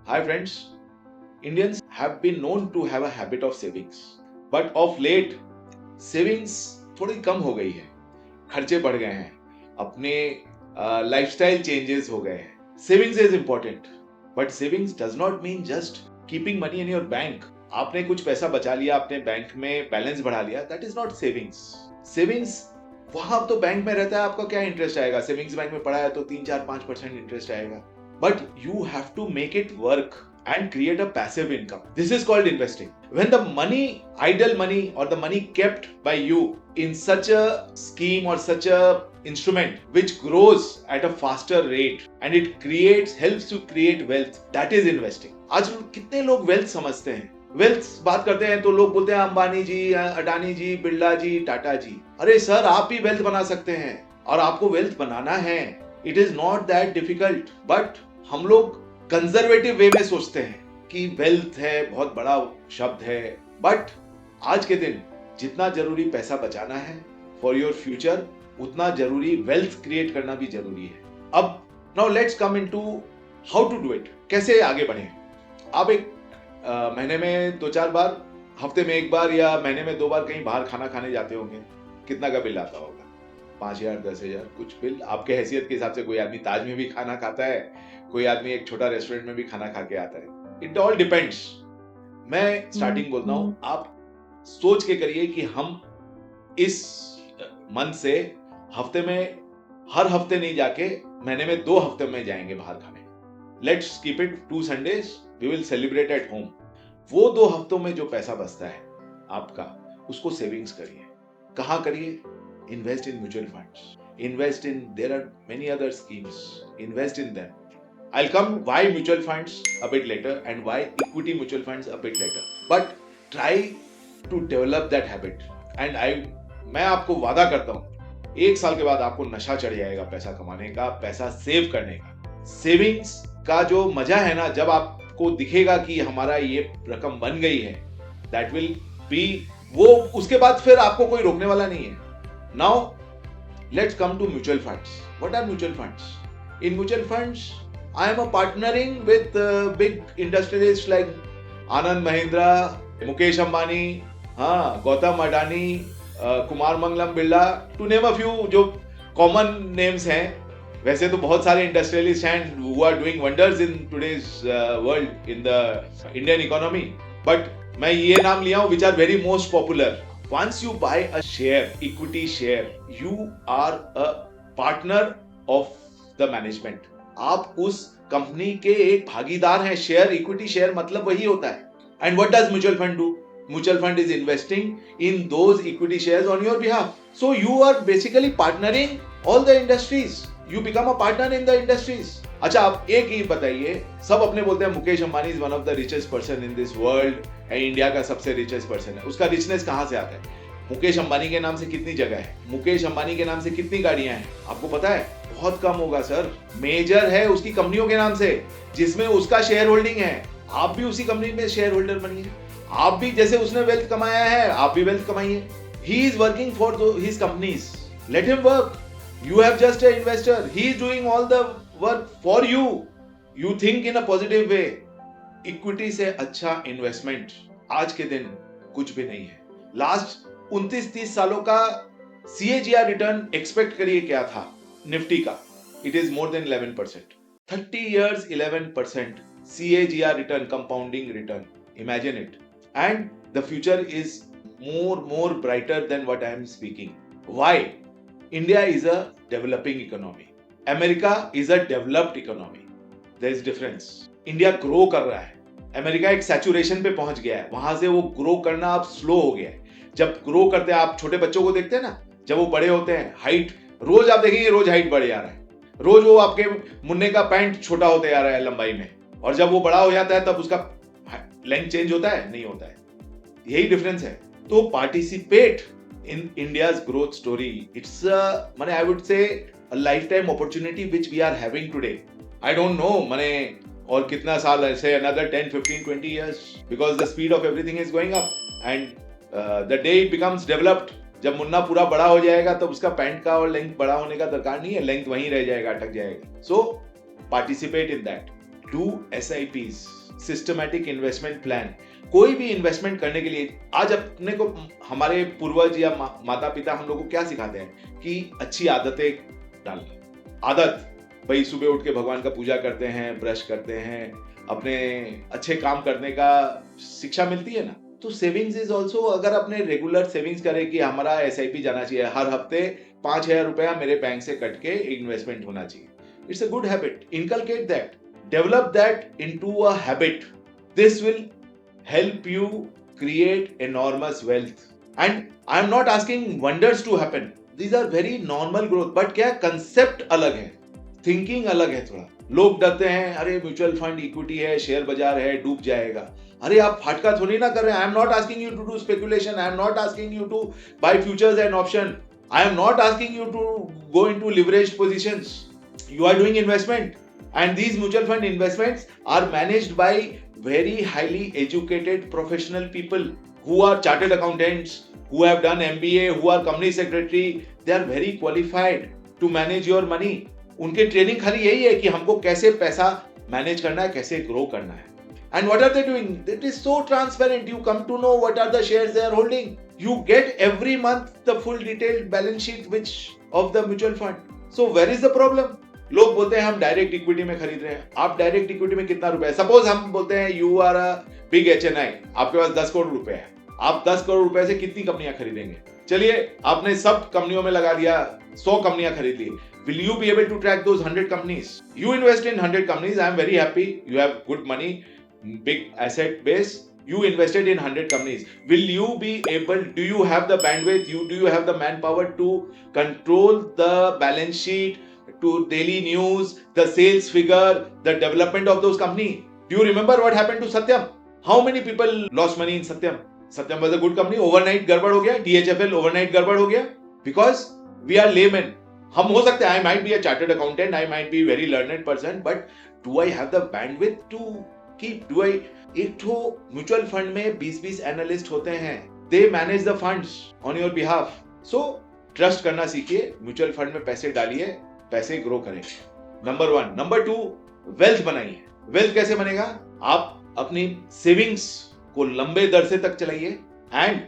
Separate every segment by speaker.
Speaker 1: Hi friends, Indians have been known to have a habit of savings, but of late savings थोड़ी कम हो गई है, खर्चे बढ़ गए हैं, अपने लाइफस्टाइल चेंजेस हो गए हैं. Savings is important, but savings does not mean just keeping money in your bank. आपने कुछ पैसा बचा लिया, आपने बैंक में बैलेंस बढ़ा लिया, that is not savings. Savings वहां तो बैंक में रहता है, आपका क्या इंटरेस्ट आएगा? सेविंग्स बैंक में पड़ा है तो 3-4-5% इंटरेस्ट आएगा, but you have to make it work and create a passive income. This is called investing. When the money, idle money or the money kept by you in such a scheme or such a instrument which grows at a faster rate and it helps to create wealth, that is investing. आज कितने लोग wealth समझते हैं? Wealth बात करते हैं तो लोग बोलते हैं अंबानी जी, अडानी जी, बिरला जी, टाटा जी. अरे सर, आप भी वेल्थ बना सकते हैं और आपको वेल्थ बनाना है. It is not that difficult, but हम लोग कंजर्वेटिव वे में सोचते हैं कि वेल्थ है, बहुत बड़ा शब्द है. बट आज के दिन जितना जरूरी पैसा बचाना है फॉर योर फ्यूचर, उतना जरूरी वेल्थ क्रिएट करना भी जरूरी है. अब now let's come into how to do it. कैसे आगे बढ़े? आप एक महीने में 2-4 बार, हफ्ते में 1 बार या महीने में 2 बार कहीं बाहर खाना खाने जाते होंगे. कितना का बिल आता होगा? 5,000, 10,000 कुछ बिल. आपके हैसियत के हिसाब से कोई आदमी ताज में भी खाना खाता है, कोई आदमी एक छोटा रेस्टोरेंट में भी खाना खा के आता है. It all depends. मैं स्टार्टिंग बोलता हूं, आप सोच के करिए कि हम इस मंथ से हफ्ते में, हर हफ्ते नहीं जाके महीने में 2 हफ्ते में जाएंगे बाहर खाने. Let's keep it 2 Sundays, we will celebrate at home. वो 2 हफ्तों में जो पैसा बचता है आपका, उसको सेविंग्स करिए. कहां करिए? Invest in mutual funds. Invest in, there are many other schemes. Invest in them. I'll come why mutual funds a bit later and why equity mutual funds a bit later. But try to develop that habit. And मैं आपको वादा करता हूं, 1 साल के बाद आपको नशा चढ़ जाएगा पैसा कमाने का, पैसा सेव करने का. सेविंग्स का जो मजा है ना, जब आपको दिखेगा कि हमारा ये रकम बन गई है, that will be, वो उसके बाद फिर आपको कोई रोकने वाला नहीं है. Now, let's come to mutual funds. What are mutual funds? In mutual funds, I am partnering with big industrialists like Anand Mahindra, Mukesh Ambani, Gautam Adani, Kumar Mangalam Birla, to name a few जो common names हैं. वैसे तो बहुत सारे industrialist हैं who are doing wonders in today's world in the Indian economy. But मैं ये नाम लिया हूँ which are very most popular. Once you buy a share, equity share, you are a partner of the management. आप उस company के एक भागीदार हैं. शेयर, इक्विटी शेयर मतलब वही होता है. And what does mutual fund do? Mutual fund is investing in those equity shares on your behalf. So you are basically partnering all the industries. You become a partner in the industries. अच्छा, आप एक ही बताइए, सब अपने बोलते हैं Mukesh Ambani is one of the richest person in this world, India का सबसे रिचेस्ट पर्सन है. उसका रिचनेस कहां से आता है? मुकेश अंबानी के नाम से कितनी जगह है? मुकेश अंबानी के नाम से कितनी गाड़ियां हैं? आपको पता है? बहुत कम होगा सर. मेजर है उसकी कंपनियों के नाम से जिसमें उसका शेयर होल्डिंग है. आप भी उसी कंपनी में शेयर होल्डर बनिए. आप भी जैसे उसने वेल्थ कमाया है, आप भी वेल्थ कमाइए. He is working for his companies. Let him work. You have just an investor. He is doing all the work for you. You think in a positive way. Equity से अच्छा investment आज के दिन कुछ भी नहीं है. लास्ट 29-30 सालों का CAGR रिटर्न एक्सपेक्ट करिए क्या था निफ्टी का. It is more than 11%. 30 years 11% CAGR return, compounding return. Imagine it. And the future is more brighter than what I am speaking. Why? India is a developing economy. America is a developed economy. There is difference. India grow कर रहा है. America एक saturation पे पहुंच गया है. वहां से वो ग्रो करना अब स्लो हो गया है. जब ग्रो करते हैं, आप छोटे बच्चों को देखते हैं ना, जब वो बड़े होते हैं, हाइट रोज आप देखेंगे, रोज हाइट बढ़ जा रहा है. रोज वो आपके मुन्ने का पैंट छोटा होते जा रहा है लंबाई में. और जब वो बड़ा हो जाता है तब उसका लेंथ चेंज होता है? नहीं होता है. यही डिफरेंस है. तो participate in India's growth story. It's I would say a lifetime opportunity which we are having today. I don't know और कितना साल ऐसे, another 10, 15, 20 years, because the speed of everything is going up and the day it becomes developed, जब मुन्ना पूरा बड़ा हो जाएगा तब उसका पैंट का और लेंथ बड़ा होने का दरकार नहीं है. लेंथ वहीं रह जाएगा, अटक जाएगा. So participate in that. Do SIPs, systematic investment plan. कोई भी इन्वेस्टमेंट करने के लिए आज अपने को हमारे पूर्वज या माता पिता हम लोग को क्या सिखाते हैं कि अच्छी आदतें डालना। आदत भाई सुबह उठ के भगवान का पूजा करते हैं, ब्रश करते हैं, अपने अच्छे काम करने का शिक्षा मिलती है ना। तो सेविंग्स इज ऑल्सो, अगर अपने रेगुलर सेविंग्स करें कि हमारा SIP जाना चाहिए, हर हफ्ते 5,000 रुपया मेरे बैंक से कट के इन्वेस्टमेंट होना चाहिए। It's a good habit, inculcate that, develop that into a habit. This will help you create enormous wealth, and I am not asking wonders to happen, these are very normal growth, but क्या concept अलग है, thinking अलग है। थोड़ा लोग डरते हैं, अरे म्यूचुअल फंड इक्विटी है, शेयर बाजार है, डूब जाएगा। अरे आप फाटका थोड़ी ना कर रहे हैं। I am not asking you to do speculation, I am not asking you to buy futures and option, I am not asking you to go into leveraged positions. You are doing investment, and these mutual fund investments are managed by very highly educated professional people who are chartered accountants, who have done MBA, who are company secretary. They are very qualified to manage your money. उनके training खाली यही है कि हमको कैसे पैसा manage करना है, कैसे ग्रो करना है। And what are they doing? It is so transparent. You come to know what are the shares they are holding. You get every month the full detailed balance sheet which of the mutual fund. So where is the problem? लोग बोलते हैं हम direct equity में खरीद रहे हैं। आप direct equity में कितना रुपए है? सपोज हम बोलते हैं you are a big HNI, आपके पास 10 करोड़ रुपए है, आप 10 करोड़ रुपए से कितनी कंपनियां खरीदेंगे? चलिए आपने सब कंपनियों में लगा दिया, 100 कंपनियां खरीद ली। Will you be able to track those 100 companies? You invest in 100 companies. I am very happy. You have good money, big asset base. You invested in 100 companies. Will you be able? Do you have the bandwidth? Do you have the manpower to control the balance sheet, to daily news, the sales figure, the development of those company? Do you remember what happened to Satyam? How many people lost money in Satyam? Satyam was a good company. Overnight गड़बड़ हो गया. DHFL overnight गड़बड़ हो गया because we are laymen. हम हो सकते हैं, I might be a chartered accountant, I might be a very learned person, but do I have the bandwidth to keep? Do I? एक तो म्यूचुअल फंड में 20-20 एनालिस्ट होते हैं, they manage the funds on your behalf. So trust करना सीखिए, mutual fund में पैसे डालिए, पैसे ग्रो करेंगे। नंबर 1। नंबर 2, वेल्थ बनाइए। वेल्थ कैसे बनेगा? आप अपनी सेविंग्स को लंबे दरसे तक चलाइए and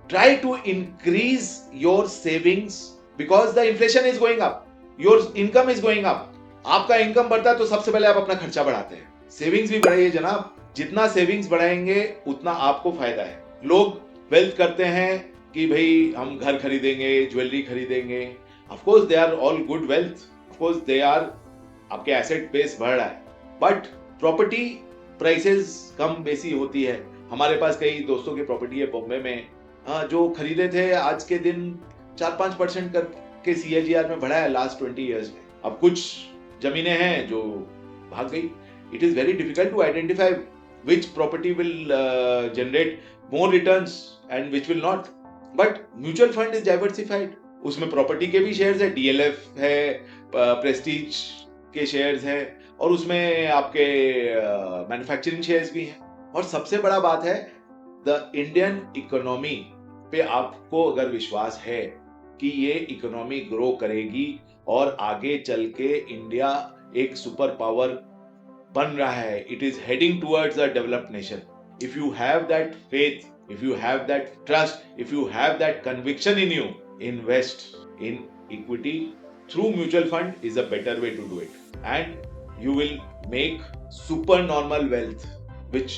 Speaker 1: try to increase your savings because the inflation is going up, your income is going up. आपका इनकम बढ़ता है तो सबसे पहले आप अपना खर्चा बढ़ाते हैं। सेविंग्स भी बढ़ाइए जनाब, जितना सेविंग्स बढ़ाएंगे उतना आपको फायदा है। लोग वेल्थ करते हैं कि भाई हम घर खरीदेंगे, ज्वेलरी खरीदेंगे। Of course they are all good wealth, of course they are, आपके एसेट बेस बढ़ रहा है, बट प्रॉपर्टी प्राइसेस कम बेसी होती है। हमारे पास कई दोस्तों की प्रॉपर्टी है बॉम्बे में, जो खरीदे थे आज के दिन 4-5% करके CAGR में बढ़ा है लास्ट 20 years में। अब कुछ जमीनें हैं जो भाग गई। It is very difficult to identify which property will generate more returns and which will not, but mutual fund is diversified. उसमें प्रॉपर्टी के भी शेयर्स है, DLF है, प्रेस्टीज के शेयर्स है, और उसमें आपके मैन्युफैक्चरिंग शेयर्स भी हैं। और सबसे बड़ा बात है, द इंडियन इकोनॉमी पे आपको अगर विश्वास है कि ये इकोनॉमी ग्रो करेगी और आगे चल के इंडिया एक सुपर पावर बन रहा है, it is heading towards a developed nation. If you have that faith, if you have that trust, if you have that conviction in you, invest in equity through mutual fund is a better way to do it, and you will make super normal wealth which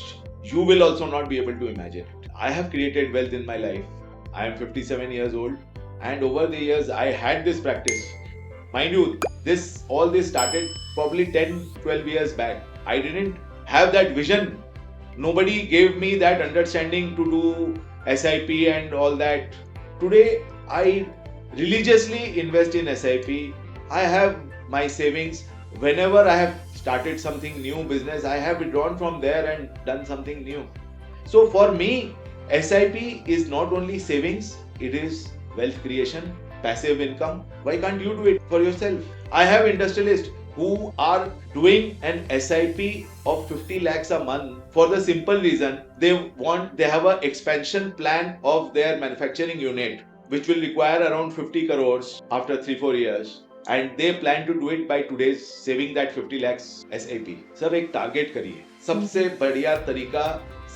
Speaker 1: you will also not be able to imagine. I have created wealth in my life. I am 57 years old, and over the years I had this practice. Mind you, all this started probably 10-12 years back. I didn't have that vision. Nobody gave me that understanding to do SIP and all that. Today, I religiously invest in SIP. I have my savings. Whenever I have started something new business, I have withdrawn from there and done something new. So for me, SIP is not only savings, it is wealth creation, passive income. Why can't you do it for yourself? I have industrialists who are doing an SIP of 50 lakhs a month for the simple reason they have an expansion plan of their manufacturing unit which will require around 50 crores after 3-4 years. and they plan to do it by today's saving that 50 lakhs SAP. Sir एक target करिए. सबसे बढ़िया तरीका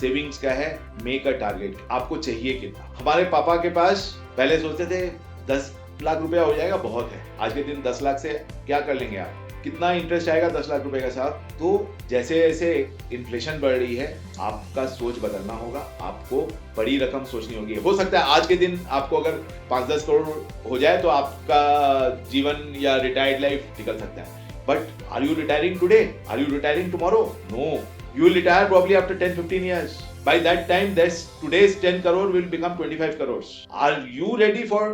Speaker 1: savings का है, make a target. आपको चाहिए कितना? हमारे पापा के पास पहले सोचते थे 10 लाख रुपया हो जाएगा, बहुत है. आज के दिन 10 लाख से क्या कर लेंगे आप? कितना इंटरेस्ट आएगा 10 लाख रुपए का साहब? तो जैसे जैसे इन्फ्लेशन बढ़ रही है, आपका सोच बदलना होगा. आपको बड़ी रकम सोचनी होगी. हो सकता है आज के दिन आपको अगर 5-10 करोड़ हो जाए तो आपका जीवन या रिटायर्ड लाइफ निकल सकता है. But are you retiring today? Are you retiring tomorrow? No, you will retire probably after 10-15 years. By that time, today's 10 crore will become 25 crores. Are you ready for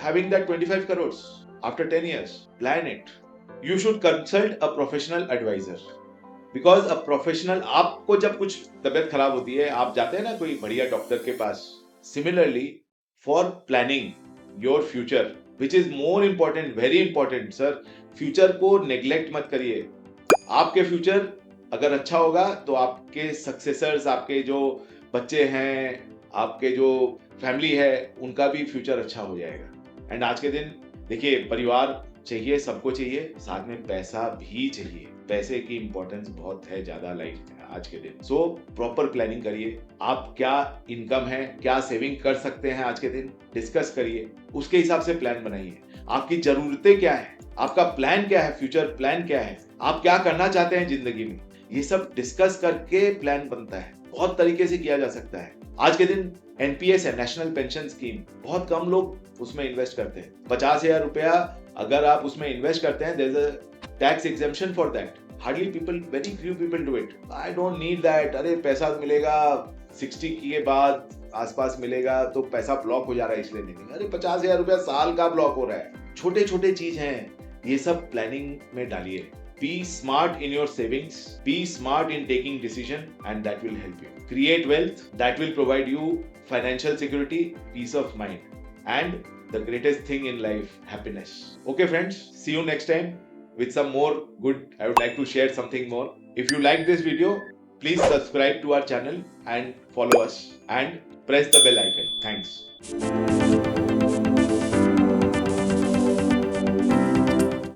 Speaker 1: having that 25 crores after 10 years? Plan it. You should consult a professional advisor. Because a professional, आपको जब कुछ तबीयत खराब होती है, आप जाते हैं ना कोई बढ़िया डॉक्टर के पास. Similarly, for planning your future, which is more important, very important, sir. Future को neglect मत करिए. आपके फ्यूचर अगर अच्छा होगा तो आपके सक्सेसर्स, आपके जो बच्चे हैं, आपके जो फैमिली है, उनका भी फ्यूचर अच्छा हो जाएगा. एंड आज के दिन देखिए, परिवार चाहिए, सबको चाहिए, साथ में पैसा भी चाहिए. पैसे की इंपॉर्टेंस बहुत है ज्यादा लाइफ में आज के दिन. सो प्रॉपर प्लानिंग करिए. आप क्या इनकम है, क्या सेविंग कर सकते हैं आज के दिन, डिस्कस करिए. उसके हिसाब से प्लान बनाइए. आपकी जरूरतें क्या है, आपका प्लान क्या है, फ्यूचर प्लान क्या है, आप क्या करना चाहते हैं जिंदगी में, ये सब डिस्कस करके प्लान बनता है. बहुत तरीके से किया जा सकता है. आज के दिन एनपीएस है, नेशनल पेंशन स्कीम, बहुत कम लोग उसमें इन्वेस्ट करते हैं. 50,000 रुपया अगर आप उसमें इन्वेस्ट करते हैं, there is a tax exemption for that. Hardly people, very few people do it. I don't need that. अरे पैसा मिलेगा 60 के बाद आसपास मिलेगा, तो पैसा ब्लॉक हो जा रहा है इसलिए नहीं. अरे 50,000 रुपया साल का ब्लॉक हो रहा है. छोटे छोटे चीज हैं, ये सब प्लानिंग में डालिए. Be smart in your savings, be smart in taking decision, and that will help you create wealth that will provide you financial security, peace of mind, and the greatest thing in life, happiness. Okay friends, see you next time with some more good. I would like to share something more. If you like this video, please subscribe to our channel and follow us and press the bell icon. Thanks.